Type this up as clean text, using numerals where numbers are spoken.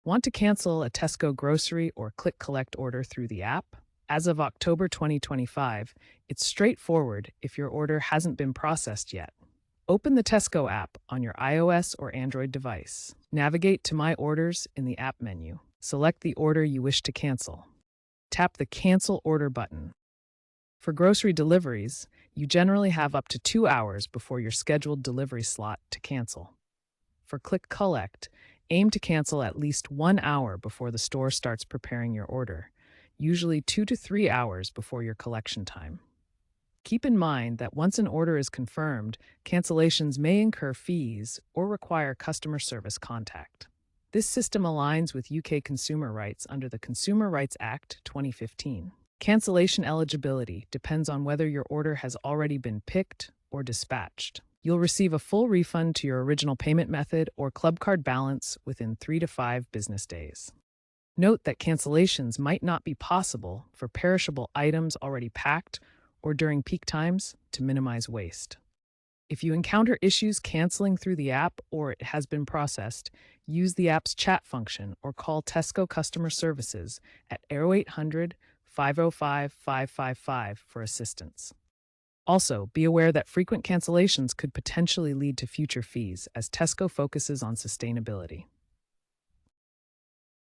Want to cancel a Tesco grocery or Click+Collect order through the app? As of October 2025, it's straightforward if your order hasn't been processed yet. Open the Tesco app on your iOS or Android device. Navigate to My Orders in the app menu. Select the order you wish to cancel. Tap the Cancel Order button. For grocery deliveries, you generally have up to 2 hours before your scheduled delivery slot to cancel. For Click+Collect, aim to cancel at least 1 hour before the store starts preparing your order, usually 2 to 3 hours before your collection time. Keep in mind that once an order is confirmed, cancellations may incur fees or require customer service contact. This system aligns with UK consumer rights under the Consumer Rights Act 2015. Cancellation eligibility depends on whether your order has already been picked or dispatched. You'll receive a full refund to your original payment method or club card balance within 3 to 5 business days. Note that cancellations might not be possible for perishable items already packed or during peak times to minimize waste. If you encounter issues canceling through the app or it has been processed, use the app's chat function or call Tesco Customer Services at 0800 505 555 for assistance. Also, be aware that frequent cancellations could potentially lead to future fees as Tesco focuses on sustainability.